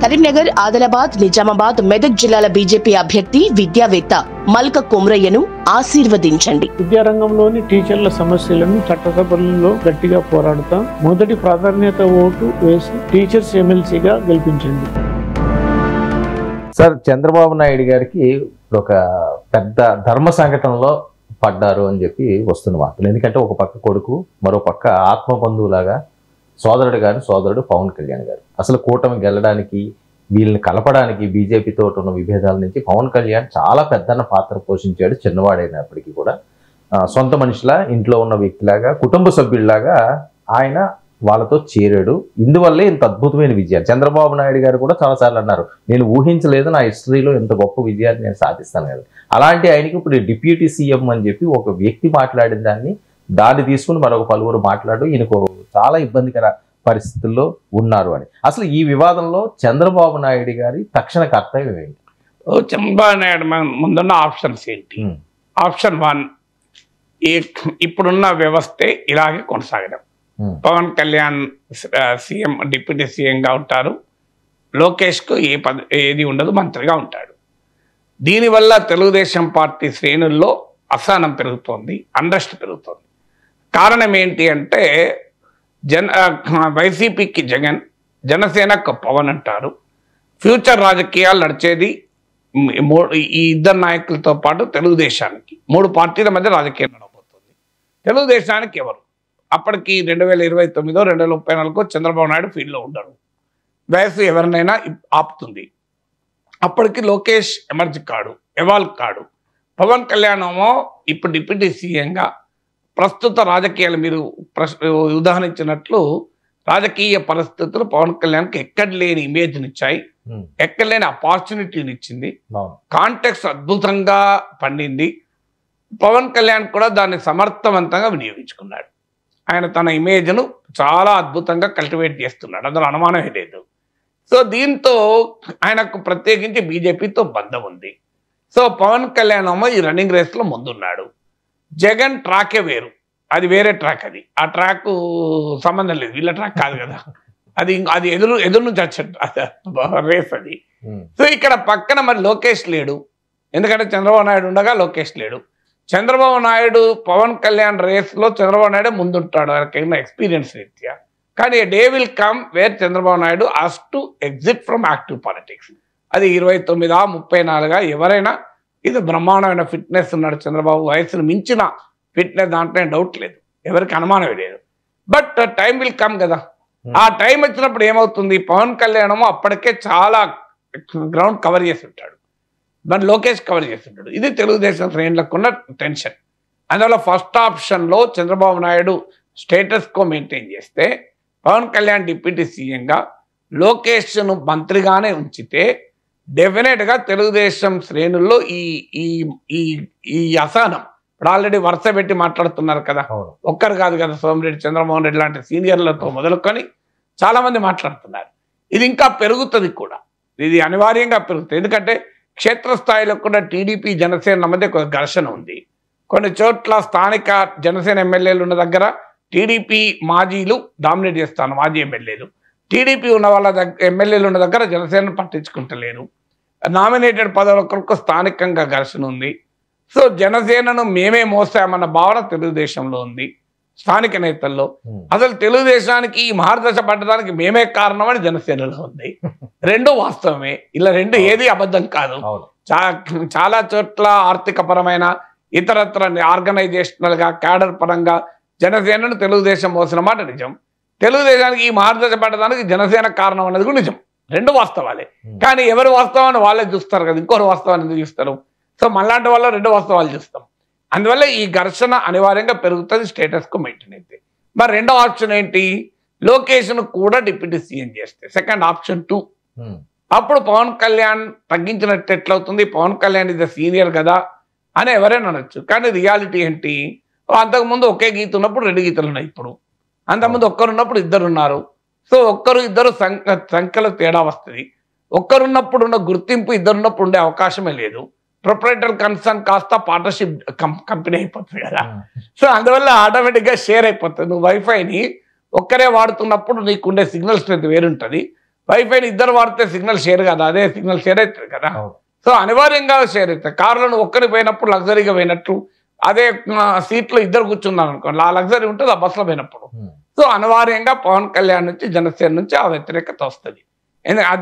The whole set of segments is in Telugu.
కరీంనగర్, ఆదిలాబాద్, నిజామాబాద్, మెదక్ జిల్లాల బీజేపీ అభ్యర్థి విద్యావేత్త మల్క కొమ్రయ్యను ఆశీర్వదించండి. విద్యారంగంలోని టీచర్ల సమస్యలను చట్టసభలలో గట్టిగా పోరాడుతాం. మొదటి ప్రాధాన్యత ఓటు వేసి టీచర్స్ ఎమ్మెల్సీగా గెలిపించండి. సార్, చంద్రబాబు నాయుడు గారికి ఒక పెద్ద ధర్మ సంఘటనలో పడ్డారు అని చెప్పి వస్తున్న వార్తలు. ఎందుకంటే ఒక పక్క కొడుకు, మరో పక్క ఆత్మ బంధువులాగా సోదరుడు పవన్ కళ్యాణ్ గారు. అసలు కూటమి గెలడానికి, వీళ్ళని కలపడానికి బీజేపీతో ఉన్న విభేదాల నుంచి పవన్ కళ్యాణ్ చాలా పెద్దన్న పాత్ర పోషించాడు. చిన్నవాడైనప్పటికీ కూడా సొంత మనిషిలా, ఇంట్లో ఉన్న వ్యక్తిలాగా, కుటుంబ సభ్యుల్లాగా ఆయన వాళ్ళతో చేరాడు. ఇందువల్లే ఇంత అద్భుతమైన విజయాలు. చంద్రబాబు నాయుడు గారు కూడా చాలాసార్లు అన్నారు, నేను ఊహించలేదు నా హిస్టరీలో ఇంత గొప్ప విజయాన్ని నేను సాధిస్తాను కదా. అలాంటి ఆయనకి ఇప్పుడు డిప్యూటీ సీఎం అని చెప్పి ఒక వ్యక్తి మాట్లాడిన దాన్ని తీసుకుని మరొక పలువురు మాట్లాడు ఈయనకు చాలా ఇబ్బందికర పరిస్థితుల్లో ఉన్నారు అని. అసలు ఈ వివాదంలో చంద్రబాబు నాయుడు గారి తక్షణ కర్తవ్యం ఏంటి? చంద్రబాబు నాయుడు ముందున్న ఆప్షన్స్ ఏంటి? ఆప్షన్ 1, ఇప్పుడున్న వ్యవస్థే ఇలాగే కొనసాగడం. పవన్ కళ్యాణ్ సీఎం, డిప్యూటీ సీఎంగా ఉంటారు. లోకేష్కు ఏది ఉండదు, మంత్రిగా ఉంటాడు. దీనివల్ల తెలుగుదేశం పార్టీ శ్రేణుల్లో అసహనం పెరుగుతోంది, అన్రెస్ట్ పెరుగుతోంది. కారణం ఏంటి అంటే వైసీపీకి జగన్, జనసేనకు పవన్ అంటారు. ఫ్యూచర్ రాజకీయాలు నడిచేది ఈ ఇద్దరు నాయకులతో పాటు తెలుగుదేశానికి 3 పార్టీల మధ్య రాజకీయం నడవబోతుంది. తెలుగుదేశానికి ఎవరు? అప్పటికి 2029, 2034 చంద్రబాబు నాయుడు ఫీల్డ్లో ఉండరు. వయసు ఎవరినైనా ఆపుతుంది. అప్పటికి లోకేష్ ఎవాల్వ్ కాడు. పవన్ కళ్యాణ్ ఏమో ఇప్పుడు డిప్యూటీ సీఎంగా ప్రస్తుత రాజకీయాలు మీరు ఉదాహరించినట్లు రాజకీయ పరిస్థితులు పవన్ కళ్యాణ్కి ఎక్కడ లేని ఇమేజ్నిచ్చాయి, ఎక్కడ లేని ఆపర్చునిటీని ఇచ్చింది. కాంటెక్స్ట్ అద్భుతంగా పండింది. పవన్ కళ్యాణ్ కూడా దాన్ని సమర్థవంతంగా వినియోగించుకున్నాడు. ఆయన తన ఇమేజ్ను చాలా అద్భుతంగా కల్టివేట్ చేస్తున్నాడు, అందులో అనుమానమే లేదు. సో దీంతో ఆయనకు ప్రత్యేకించి బీజేపీతో బంధం ఉంది. సో పవన్ కళ్యాణ్ ఏమో ఈ రన్నింగ్ రేస్లో ముందున్నాడు. జగన్ ట్రాకే వేరు, అది వేరే ట్రాక్. ఆ ట్రాక్ సంబంధం లేదు, వీళ్ళ ట్రాక్ కాదు కదా. అది ఎదురు నుంచి వచ్చే రేస్ అది. సో ఇక్కడ పక్కన మరి లోకేష్ లేడు, ఎందుకంటే చంద్రబాబు నాయుడు ఉండగా లోకేష్ లేడు. చంద్రబాబు నాయుడు పవన్ కళ్యాణ్ రేస్లో చంద్రబాబు నాయుడు ముందుంటాడు ఆయనకైనా ఎక్స్పీరియన్స్ రీత్యా. కానీ day will come wear Chandrababu Naidu has to exit from active politics. అది 29, 34 ఎవరైనా, ఇది బ్రహ్మాండమైన ఫిట్నెస్ ఉన్నాడు చంద్రబాబు, వయసును మించిన ఫిట్నెస్, దాంట్లో డౌట్ లేదు, ఎవరికి అనుమానమే లేదు. బట్ టైం విల్ కమ్ కదా. ఆ టైం వచ్చినప్పుడు ఏమవుతుంది, పవన్ కళ్యాణ్ అప్పటికే చాలా గ్రౌండ్ కవర్ చేసి ఉంటాడు, మరి లోకేష్ కవర్ చేస్తుంటాడు. ఇది తెలుగుదేశం శ్రేణులకు ఉన్న టెన్షన్. అందువల్ల ఫస్ట్ ఆప్షన్లో Chandrababu Naidu status quo maintain చేస్తే, పవన్ కళ్యాణ్ డిప్యూటీ సీఎంగా, లోకేష్ను మంత్రిగానే ఉంచితే డెఫినెట్గా తెలుగుదేశం శ్రేణుల్లో ఈ అసహనం ఇప్పుడు ఆల్రెడీ వరుస పెట్టి మాట్లాడుతున్నారు కదా. ఒక్కరు కాదు కదా, సోమిరెడ్డి, చంద్రమోహన్ రెడ్డి లాంటి సీనియర్లతో మొదలుకొని చాలామంది మాట్లాడుతున్నారు. ఇది ఇంకా పెరుగుతుంది కూడా, ఇది అనివార్యంగా పెరుగుతుంది. ఎందుకంటే క్షేత్రస్థాయిలో కూడా టీడీపీ జనసేన మధ్య ఒక ఘర్షణ ఉంది. కొన్ని చోట్ల స్థానిక జనసేన ఎమ్మెల్యేలు ఉన్న దగ్గర టీడీపీ మాజీలు డామినేట్ చేస్తాను, మాజీ ఎమ్మెల్యేలు. టీడీపీ ఉన్న వాళ్ళ ఎమ్మెల్యేలు ఉన్న దగ్గర జనసేన పట్టించుకుంటలేరు. నామినేటెడ్ పదవుల కొరకు స్థానికంగా ఘర్షణ ఉంది. సో జనసేనను మేమే మోసామన్న భావన తెలుగుదేశంలో ఉంది, స్థానిక నేతల్లో. అసలు తెలుగుదేశానికి ఈ మహర్దశ పట్టడానికి మేమే కారణమని జనసేనలో ఉంది. రెండు వాస్తవమే, ఇలా రెండు ఏది అబద్ధం కాదు. చాలా చోట్ల ఆర్థిక పరమైన, ఇతరత్ర ఆర్గనైజేషనల్ గా, క్యాడర్ పరంగా జనసేనను తెలుగుదేశం మోసిన మాట నిజం. తెలుగుదేశానికి ఈ మహర్దశ పట్టడానికి జనసేన కారణం అనేది కూడా నిజం. రెండు వాస్తవాలే. కానీ ఎవరు వాస్తవాన్ని వాళ్ళే చూస్తారు కదా, ఇంకొకరు వాస్తవాన్ని ఎందుకు చూస్తారు? సో మనలాంటి వాళ్ళు రెండు వాస్తవాలు చూస్తాం. అందువల్ల ఈ ఘర్షణ అనివార్యంగా పెరుగుతుంది స్టేటస్కు మెయింటైన్ అయితే. మరి రెండో ఆప్షన్ ఏంటి? లోకేష్ను కూడా డిప్యూటీ సీఎం చేస్తే, సెకండ్ ఆప్షన్ 2. అప్పుడు పవన్ కళ్యాణ్ తగ్గించినట్టు ఎట్లవుతుంది? పవన్ కళ్యాణ్ ఇది సీనియర్ కదా అని ఎవరైనా అనొచ్చు. కానీ రియాలిటీ ఏంటి? అంతకుముందు ఒకే గీత ఉన్నప్పుడు 2 గీతలు ఉన్నాయి. ఇప్పుడు అంతకుముందు ఒక్కరున్నప్పుడు 2 ఉన్నారు. సో ఒక్కరు ఇద్దరు సంఖ్యలో తేడా వస్తుంది. ఒక్కరున్నప్పుడు ఉన్న గుర్తింపు ఇద్దరున్నప్పుడు ఉండే అవకాశమే లేదు. ప్రొపరేటర్ కన్సర్న్ కాస్త పార్ట్నర్షిప్ కంపెనీ అయిపోతుంది కదా. సో అందువల్ల ఆటోమేటిక్గా షేర్ అయిపోతుంది. నువ్వు వైఫైని ఒక్కరే వాడుతున్నప్పుడు నీకుండే సిగ్నల్ స్ట్రెంత్ వేరుంటుంది. వైఫైని ఇద్దరు వాడితే సిగ్నల్ షేర్ కదా, అదే సిగ్నల్ షేర్ అవుతుంది కదా. సో అనివార్యంగా షేర్ అవుతుంది. కారులో ఒక్కరి పోయినప్పుడు లగ్జరీగా పోయినట్టు, అదే సీట్లో ఇద్దరు కూర్చున్నారు అనుకోండి, ఆ లగ్జరీ ఉంటుంది ఆ బస్సులో పోయినప్పుడు. సో అనివార్యంగా పవన్ కళ్యాణ్ నుంచి జనసేన నుంచి ఆ వ్యతిరేకత వస్తుంది.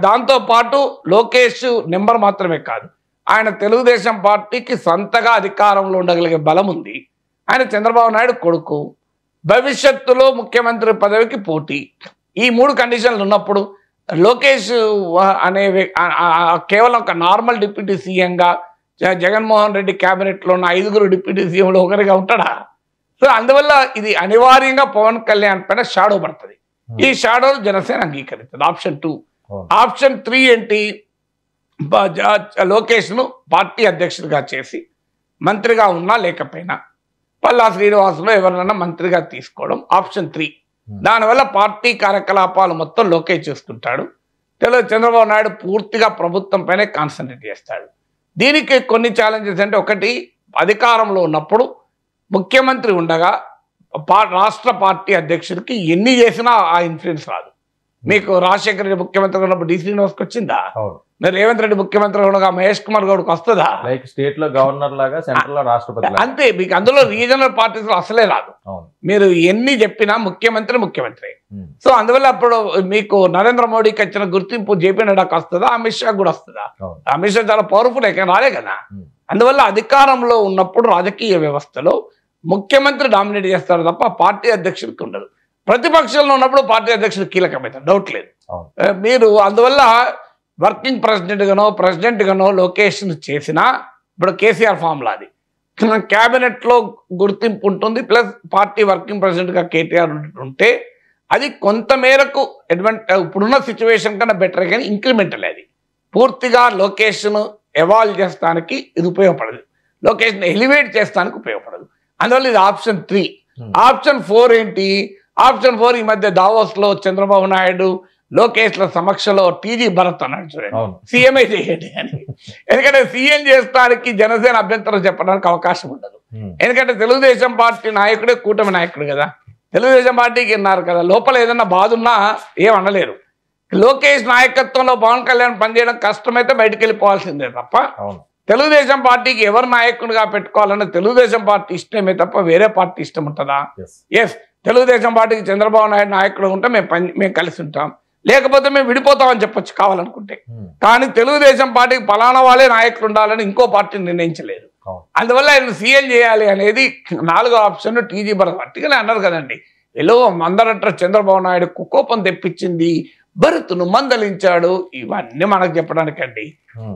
దాంతో పాటు లోకేష్ నెంబర్ మాత్రమే కాదు, ఆయన తెలుగుదేశం పార్టీకి సొంతగా అధికారంలో ఉండగలిగే బలం ఉంది. ఆయన చంద్రబాబు నాయుడు కొడుకు, భవిష్యత్తులో ముఖ్యమంత్రి పదవికి పోటీ. ఈ 3 కండిషన్లు ఉన్నప్పుడు లోకేష్ అనే కేవలం ఒక నార్మల్ డిప్యూటీ సీఎంగా జగన్మోహన్ రెడ్డి క్యాబినెట్లో ఉన్న 5 డిప్యూటీ సీఎంలు ఒకరిగా ఉంటాడా? సో అందువల్ల ఇది అనివార్యంగా పవన్ కళ్యాణ్ పైన షాడో పడుతుంది. ఈ షాడో జనసేన అంగీకరిస్తుంది. ఆప్షన్ 2. ఆప్షన్ 3 ఏంటి? లోకేష్ను పార్టీ అధ్యక్షుడిగా చేసి మంత్రిగా ఉన్నా లేకపోయినా పల్లా శ్రీనివాసులు ఎవరినైనా మంత్రిగా తీసుకోవడం. ఆప్షన్ 3. దానివల్ల పార్టీ కార్యకలాపాలు మొత్తం లోకేష్ చూసుకుంటాడు. చంద్రబాబు నాయుడు పూర్తిగా ప్రభుత్వం పైనే కాన్సన్ట్రేట్ చేస్తాడు. దీనికి కొన్ని ఛాలెంజెస్ అంటే, ఒకటి, అధికారంలో ఉన్నప్పుడు ముఖ్యమంత్రి ఉండగా రాష్ట్ర పార్టీ అధ్యక్షుడికి ఎన్ని చేసినా ఆ ఇన్ఫ్లుయెన్స్ రాదు. మీకు రాజశేఖర రెడ్డి ముఖ్యమంత్రి ఉన్నప్పుడు డి శ్రీనివాస్కి వచ్చిందా? మీరు రేవంత్ రెడ్డి ముఖ్యమంత్రి ఉండగా మహేష్ కుమార్ గౌడ్కి వస్తుందా? లైక్ స్టేట్ లో గవర్నర్ లాగా, సెంట్రల్ లో రాష్ట్రపతి. అంతే. మీకు అందులో రీజనల్ పార్టీస్ అసలే రాదు. మీరు ఎన్ని చెప్పినా ముఖ్యమంత్రి. సో అందువల్ల అప్పుడు మీకు నరేంద్ర మోడీకి వచ్చిన గుర్తింపు జేపీ నడ్డాకి వస్తుందా? అమిత్ షా కూడా వస్తుందా? అమిత్ షా చాలా పవర్ఫుల్, ఎక్కడ రాలే కదా. అందువల్ల అధికారంలో ఉన్నప్పుడు రాజకీయ వ్యవస్థలో ముఖ్యమంత్రి డామినేట్ చేస్తారు తప్ప పార్టీ అధ్యక్షుడికి ఉండదు. ప్రతిపక్షంలో ఉన్నప్పుడు పార్టీ అధ్యక్షుడు కీలకమవుతారు, డౌట్ లేదు. మీరు అందువల్ల వర్కింగ్ ప్రెసిడెంట్ గానో లొకేషన్ చేసినా, ఇప్పుడు కేసీఆర్ ఫార్ములా అది, క్యాబినెట్లో గుర్తింపు ఉంటుంది, ప్లస్ పార్టీ వర్కింగ్ ప్రెసిడెంట్గా కేటీఆర్ ఉంటే అది కొంతమేరకు ఇప్పుడున్న సిచ్యువేషన్ కన్నా బెటర్, కానీ ఇంక్రిమెంటల్. అది పూర్తిగా లొకేషన్ ఎవాల్వ్ చేస్తానికి ఇది ఉపయోగపడదు, లొకేషన్ ఎలివేట్ చేస్తానికి ఉపయోగపడదు. అందువల్ల ఇది ఆప్షన్ 3. ఆప్షన్ 4 ఏంటి? ఆప్షన్ 4 ఈ మధ్య దావోస్లో చంద్రబాబు నాయుడు లోకేష్ల సమక్షంలో టీజీ భరత్ అన్నాడు, చూడండి, సీఎంఏ చేయండి అని. ఎందుకంటే సీఎం చేస్తానికి జనసేన అభ్యంతరం చెప్పడానికి అవకాశం ఉండదు. ఎందుకంటే తెలుగుదేశం పార్టీ నాయకుడే కూటమి నాయకుడు కదా, తెలుగుదేశం పార్టీకి ఉన్నారు కదా, లోపల ఏదన్నా బాధ ఉన్నా ఏమనలేరు. లోకేష్ నాయకత్వంలో పవన్ కళ్యాణ్ పనిచేయడం కష్టమైతే బయటకు వెళ్ళిపోవాల్సిందే తప్ప, తెలుగుదేశం పార్టీకి ఎవరు నాయకుడిగా పెట్టుకోవాలన్న తెలుగుదేశం పార్టీ ఇష్టమే తప్ప వేరే పార్టీ ఇష్టం ఉంటుందా? ఎస్, తెలుగుదేశం పార్టీకి చంద్రబాబు నాయుడు నాయకుడు ఉంటే మేము కలిసి ఉంటాం, లేకపోతే మేము విడిపోతామని చెప్పొచ్చు కావాలనుకుంటే. కానీ తెలుగుదేశం పార్టీకి పలానా వాళ్ళే నాయకులు ఉండాలని ఇంకో పార్టీ నిర్ణయించలేదు. అందువల్ల ఆయన సీఎం చేయాలి అనేది 4వ ఆప్షన్ టీజీ భరత్. అట్టుగానే అన్నారు కదండి, ఎలో అందరంటారు చంద్రబాబు నాయుడు కోపం తెప్పించింది, భరత్ను మందలించాడు. ఇవన్నీ మనకు చెప్పడానికండి.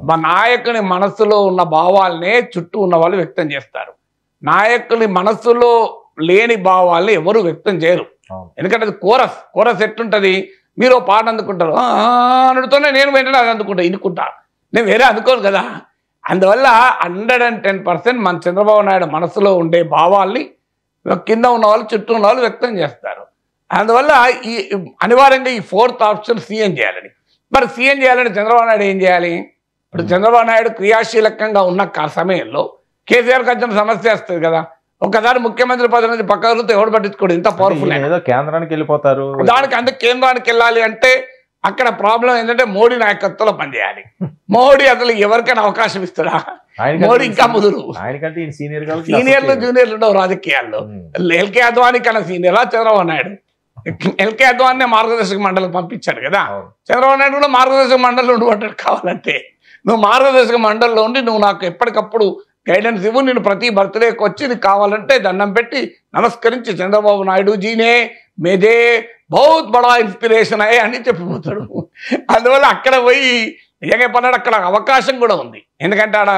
మా నాయకుని మనస్సులో ఉన్న భావాలనే చుట్టూ ఉన్న వాళ్ళు వ్యక్తం చేస్తారు. నాయకుని మనస్సులో లేని భావాల్ని ఎవరు వ్యక్తం చేయరు. ఎందుకంటే అది కోరస్ ఎట్లుంటది, మీరు పాట అందుకుంటారు, అనుడుతోనే నేను వెంటనే అది అందుకుంటా, ఇనుకుంటా, నేను వేరే అందుకోను కదా. అందువల్ల 110% మన చంద్రబాబు నాయుడు మనసులో ఉండే భావాల్ని కింద ఉన్న వాళ్ళు చుట్టూ ఉన్న వాళ్ళు వ్యక్తం చేస్తారు. అందువల్ల ఈ అనివార్యంగా ఈ 4th ఆప్షన్ సీఎం చేయాలని. మరి సీఎం చేయాలని చంద్రబాబు నాయుడు ఏం చేయాలి? ఇప్పుడు చంద్రబాబు నాయుడు క్రియాశీలకంగా ఉన్న సమయంలో కేసీఆర్కి వచ్చిన సమస్య వస్తుంది కదా. ఒకసారి ముఖ్యమంత్రి పదవి నుంచి పక్కన ఎవరు పట్టించుకోడు, ఇంత పవర్ఫుల్. కేంద్రానికి వెళ్ళిపోతారు. దానికి అందుకే కేంద్రానికి వెళ్ళాలి అంటే అక్కడ ప్రాబ్లం ఏంటంటే మోడీ నాయకత్వంలో పనిచేయాలి. మోడీ అసలు ఎవరికైనా అవకాశం ఇస్తాడా? మోడీ ఇంకా ముదురు. సీనియర్లు జూనియర్లు ఉండవు రాజకీయాల్లో. ఎల్కే అద్వానీ కన్నా సీనియరా చంద్రబాబు నాయుడు? ఎల్కే అద్వానీ మార్గదర్శక మండలి పంపించాడు కదా. చంద్రబాబు నాయుడు కూడా మార్గదర్శక మండలిలో ఉండబడ్డాడు. కావాలంటే నువ్వు మార్గదర్శక మండలిలో ఉండి నువ్వు నాకు ఎప్పటికప్పుడు గైడెన్స్ ఇవ్వు, నేను ప్రతి బర్త్డేకి వచ్చి నీకు కావాలంటే దండం పెట్టి నమస్కరించి చంద్రబాబు నాయుడు జీనే మేదే బహుత్ బడా ఇన్స్పిరేషన్ అయ్యే అని చెప్పిపోతాడు. అందువల్ల అక్కడ పోయి నిజంగా పన్నాడు. అక్కడ అవకాశం కూడా ఉంది, ఎందుకంటే ఆడ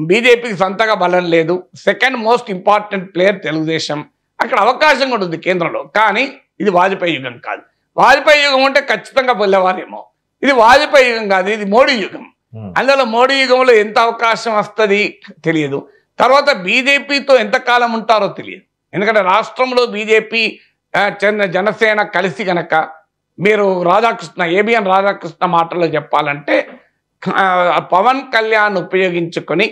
బీజేపీకి సొంతగా బలం లేదు. Second most important player Telugu Desam. అక్కడ అవకాశం కూడా ఉంది కేంద్రంలో. కానీ ఇది వాజ్పేయి యుగం కాదు. వాజ్పేయి యుగం అంటే ఖచ్చితంగా వెళ్ళేవారేమో. ఇది వాజ్పేయి యుగం కాదు, ఇది మోడీ యుగం. అందువల్ల మోడీ యుగంలో ఎంత అవకాశం వస్తుంది తెలియదు. తర్వాత బీజేపీతో ఎంతకాలం ఉంటారో తెలియదు. ఎందుకంటే రాష్ట్రంలో బీజేపీ జనసేన కలిసి గనక మీరు ఏబిఎన్ రాధాకృష్ణ మాటల్లో చెప్పాలంటే పవన్ కళ్యాణ్ ఉపయోగించుకొని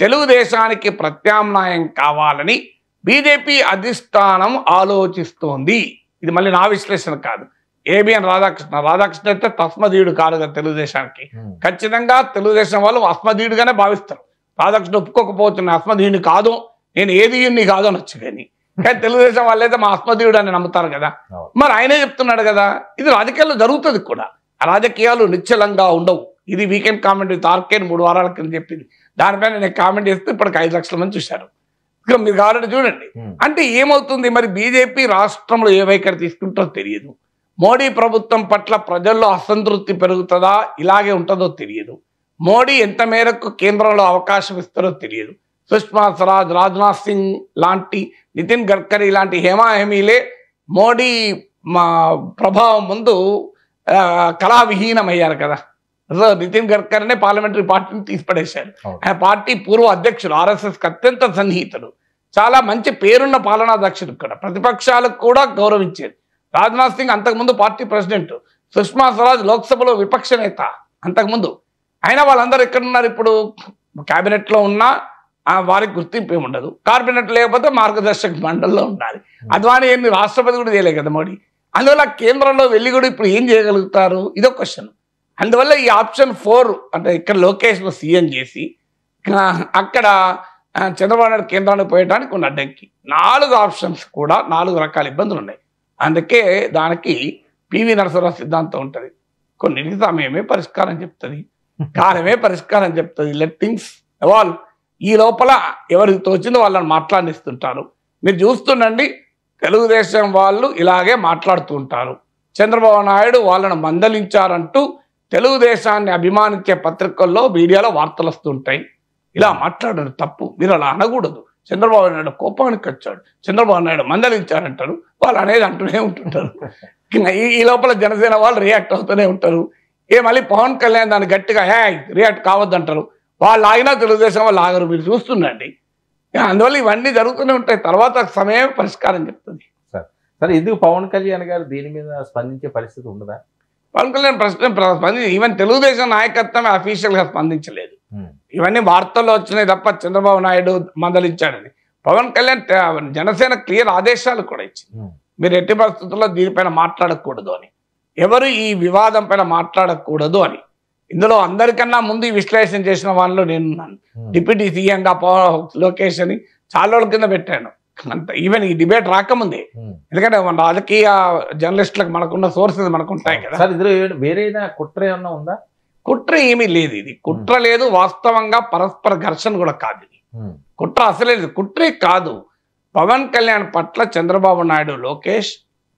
తెలుగుదేశానికి ప్రత్యామ్నాయం కావాలని బీజేపీ అధిష్టానం ఆలోచిస్తోంది. ఇది మళ్ళీ నా విశ్లేషణ కాదు. ఏబిఎన్ రాధాకృష్ణ అయితే తస్మదీయుడు కాదు కదా తెలుగుదేశానికి. ఖచ్చితంగా తెలుగుదేశం వాళ్ళు అస్మదీయుడుగానే భావిస్తారు. రాధాకృష్ణ ఒప్పుకోకపోవచ్చు, నేను అస్మదీయుని కాదు, నేను ఏదీయుని కాదు అనొచ్చు, కానీ తెలుగుదేశం వాళ్ళైతే మా అస్మదీయుడు అని నమ్ముతారు కదా. మరి ఆయనే చెప్తున్నాడు కదా, ఇది రాజకీయాల్లో జరుగుతుంది కూడా. ఆ రాజకీయాలు నిశ్చలంగా ఉండవు. ఇది వీకెండ్ కామెంట్ విత్ ఆర్కే 3 వారాల కింద చెప్పింది. దానిపైన నేను కామెంట్ చేస్తే ఇప్పటికి 5 లక్షల మంది చూశారు. ఇక మీరు కావాలంటే చూడండి. అంటే ఏమవుతుంది మరి, బీజేపీ రాష్ట్రంలో ఏ వైఖరి తీసుకుంటో తెలియదు. మోడీ ప్రభుత్వం పట్ల ప్రజల్లో అసంతృప్తి పెరుగుతుందా, ఇలాగే ఉంటుందో తెలియదు. మోడీ ఎంత మేరకు కేంద్రంలో అవకాశం ఇస్తారో తెలియదు. సుష్మా స్వరాజ్, రాజ్నాథ్ సింగ్ లాంటి, నితిన్ గడ్కరీ లాంటి హేమాహేమీలే మోడీ ప్రభావం ముందు కళావిహీనమయ్యారు కదా. నితిన్ గడ్కరీనే పార్లమెంటరీ పార్టీని తీసిపడేశారు. ఆయన పార్టీ పూర్వ అధ్యక్షుడు, ఆర్ఎస్ఎస్కి అత్యంత సన్నిహితుడు, చాలా మంచి పేరున్న పాలనాధ్యక్షుడు కూడా, ప్రతిపక్షాలకు కూడా గౌరవించేది. రాజ్నాథ్ సింగ్ అంతకుముందు పార్టీ ప్రెసిడెంట్, సుష్మా స్వరాజ్ లోక్సభలో విపక్ష నేత అంతకుముందు. అయినా వాళ్ళందరూ ఎక్కడున్నారు ఇప్పుడు? క్యాబినెట్లో ఉన్నా వారికి గుర్తింపు ఏమి ఉండదు, క్యాబినెట్ లేకపోతే మార్గదర్శక మండలిలో ఉండాలి. అద్వానీ ఏంది, రాష్ట్రపతి కూడా చేయలేదు కదా మోడీ. అందువల్ల కేంద్రంలో వెళ్ళి కూడా ఇప్పుడు ఏం చేయగలుగుతారు, ఇదో క్వశ్చన్. అందువల్ల ఈ ఆప్షన్ 4 అంటే ఇక్కడ లోకేష్ను సీఎం చేసి అక్కడ చంద్రబాబు నాయుడు కేంద్రానికి పోయడానికి ఉన్న అడ్డంకి. 4 ఆప్షన్స్ కూడా 4 రకాల ఇబ్బందులు ఉన్నాయి. అందుకే దానికి పివి నరసింహరావు సిద్ధాంతం ఉంటుంది. కొన్నిటికి సమయమే పరిష్కారం చెప్తుంది, కాలమే పరిష్కారం చెప్తుంది. Let things evolve. ఈ లోపల ఎవరికి తోచిందో వాళ్ళని మాట్లాడిస్తుంటారు. మీరు చూస్తుండండి, తెలుగుదేశం వాళ్ళు ఇలాగే మాట్లాడుతూ ఉంటారు. చంద్రబాబు నాయుడు వాళ్ళను మందలించారంటూ తెలుగుదేశాన్ని అభిమానించే పత్రికల్లో, మీడియాలో వార్తలు వస్తుంటాయి. ఇలా మాట్లాడడం తప్పు, మీరు అలా అనకూడదు. చంద్రబాబు నాయుడు కోపానికి వచ్చాడు, చంద్రబాబు నాయుడు మందలించారంటారు, వాళ్ళు అనేది అంటూనే ఉంటుంటారు. ఈ లోపల జనసేన వాళ్ళు రియాక్ట్ అవుతూనే ఉంటారు. మళ్ళీ పవన్ కళ్యాణ్ దాన్ని గట్టిగా రియాక్ట్ కావద్దంటారు. వాళ్ళు ఆగినా తెలుగుదేశం వాళ్ళు ఆగరు, మీరు చూస్తుండండి. అందువల్ల ఇవన్నీ జరుగుతూనే ఉంటాయి. తర్వాత సమయం పరిష్కారం చెప్తుంది. సరే, ఎందుకు పవన్ కళ్యాణ్ గారు దీని మీద స్పందించే పరిస్థితి ఉండదా? పవన్ కళ్యాణ్ ప్రశ్న ఈవెన్ తెలుగుదేశం నాయకత్వమే అఫీషియల్గా స్పందించలేదు. ఇవన్నీ వార్తల్లో వచ్చినాయి తప్ప చంద్రబాబు నాయుడు మందలించాడని. పవన్ కళ్యాణ్ జనసేన క్లియర్ ఆదేశాలు కూడా ఇచ్చింది, మీరు ఎట్టి పరిస్థితుల్లో దీనిపైన మాట్లాడకూడదు అని, ఎవరు ఈ వివాదం పైన మాట్లాడకూడదు అని. ఇందులో అందరికన్నా ముందు ఈ విశ్లేషణ చేసిన వాళ్ళు నేనున్నాను. డిప్యూటీ సీఎంగా లోకేష్ అని చాలా రోజుల కింద పెట్టాను. అంత ఈవెన్ ఈ డిబేట్ రాకముందే, ఎందుకంటే మన రాజకీయ జర్నలిస్టులకు మనకున్న సోర్సెస్ మనకు ఉంటాయి కదా. ఇందులో వేరేనా కుట్ర ఏమన్నా ఉందా? కుట్ర ఏమీ లేదు, ఇది కుట్ర లేదు. వాస్తవంగా పరస్పర ఘర్షణ కూడా కాదు ఇది. కుట్ర అసలే లేదు, కుట్రే కాదు. పవన్ కళ్యాణ్ పట్ల చంద్రబాబు నాయుడు, లోకేష్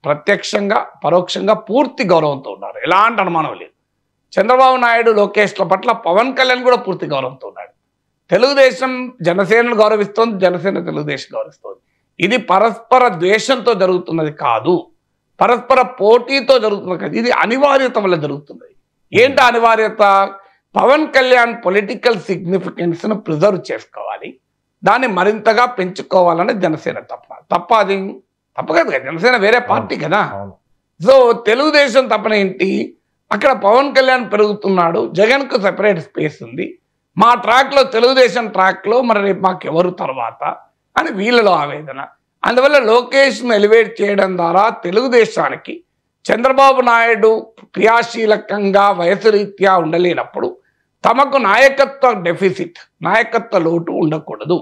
ప్రత్యక్షంగా పరోక్షంగా పూర్తి గౌరవంతో ఉన్నారు, ఎలాంటి అనుమానం లేదు. చంద్రబాబు నాయుడు, లోకేష్ల పట్ల పవన్ కళ్యాణ్ కూడా పూర్తి గౌరవంతో ఉన్నాడు. తెలుగుదేశం జనసేనను గౌరవిస్తోంది, జనసేన తెలుగుదేశం గౌరవిస్తోంది. ఇది పరస్పర ద్వేషంతో జరుగుతున్నది కాదు, పరస్పర పోటీతో జరుగుతున్నది కాదు. ఇది అనివార్యత వల్ల జరుగుతున్నది. ఏంటి అనివార్యత? పవన్ కళ్యాణ్ పొలిటికల్ సిగ్నిఫికెన్స్ను ప్రిజర్వ్ చేసుకోవాలి, దాన్ని మరింతగా పెంచుకోవాలని జనసేన తప్ప అది తప్పు కదా. జనసేన వేరే పార్టీ కదా. సో తెలుగుదేశం తప్పన ఏంటి? అక్కడ పవన్ కళ్యాణ్ పెరుగుతున్నాడు, జగన్కు సెపరేట్ స్పేస్ ఉంది, మా ట్రాక్లో తెలుగుదేశం ట్రాక్లో మరి రేపు మాకు ఎవరు తర్వాత అని వీళ్ళలో ఆవేదన. అందువల్ల లోకేష్ను ఎలివేట్ చేయడం ద్వారా తెలుగుదేశానికి చంద్రబాబు నాయుడు క్రియాశీలకంగా వయసు రీత్యా ఉండలేనప్పుడు తమకు నాయకత్వ డెఫిసిట్, నాయకత్వ లోటు ఉండకూడదు,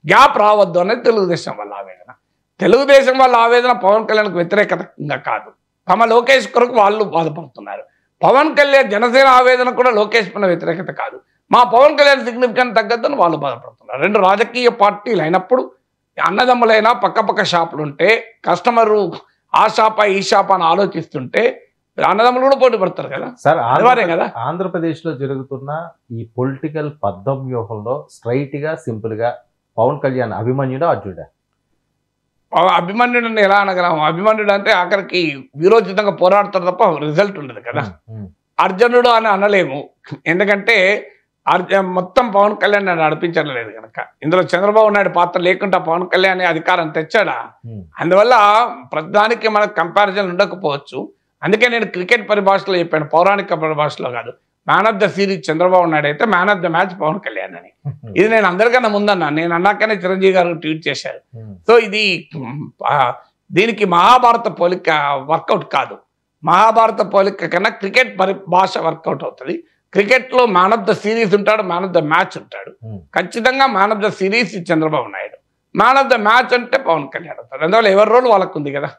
గ్యాప్ రావద్దు అనేది తెలుగుదేశం వల్ల ఆవేదన. తెలుగుదేశం వాళ్ళ ఆవేదన పవన్ కళ్యాణ్కు వ్యతిరేకంగా కాదు, తమ లోకేష్ కొరకు వాళ్ళు బాధపడుతున్నారు. పవన్ కళ్యాణ్ జనసేన ఆవేదన కూడా లోకేష్ పైన వ్యతిరేకత కాదు, మా పవన్ కళ్యాణ్ సిగ్నిఫికెంట్ తగ్గద్దని వాళ్ళు బాధపడుతున్నారు. 2 రాజకీయ పార్టీలు అయినప్పుడు అన్నదమ్ములైనా పక్క షాపులు ఉంటే కస్టమరు ఆ షాపా ఈ షాపా అని ఆలోచిస్తుంటే అన్నదమ్ములు కూడా పోటీ పడతారు కదా సార్. కదా ఆంధ్రప్రదేశ్ లో జరుగుతున్న ఈ పొలిటికల్ పద్ధం వ్యూహంలో స్ట్రైట్ గా సింపుల్ గా పవన్ కళ్యాణ్ అభిమన్యుడా అర్జునుడా? అభిమన్యుడిని ఎలా అనగలం? అభిమన్యుడు అంటే ఆఖరికి వీరోచితంగా పోరాడతారు తప్ప రిజల్ట్ ఉండదు కదా. అర్జునుడు అని అనలేము, ఎందుకంటే మొత్తం పవన్ కళ్యాణ్ నడిపించలేదు కనుక. ఇందులో చంద్రబాబు నాయుడు పాత్ర లేకుండా పవన్ కళ్యాణ్ అధికారం తెచ్చాడా? అందువల్ల ప్రధానికి మనకు కంపారిజన్ ఉండకపోవచ్చు. అందుకే నేను క్రికెట్ పరిభాషలో చెప్పాను, పౌరాణిక పరిభాషలో కాదు. Man of the series Chandrababu Naidu అయితే man of the match Pawan Kalyan అని. ఇది నేను అందరికన్నా ముందన్నా, నేను అన్నాకనే చిరంజీవి గారు ట్వీట్ చేశారు. సో ఇది దీనికి మహాభారత పోలిక వర్కౌట్ కాదు. మహాభారత పోలిక కన్నా క్రికెట్ భాష వర్కౌట్ అవుతుంది. క్రికెట్లో మ్యాన్ ఆఫ్ ద సిరీస్ ఉంటాడు, మ్యాన్ ఆఫ్ ద మ్యాచ్ ఉంటాడు. ఖచ్చితంగా man of the series Chandrababu Naidu, man of the match అంటే పవన్ కళ్యాణ్ అవుతాడు. అందువల్ల ఎవరి రోల్ వాళ్ళకు ఉంది కదా.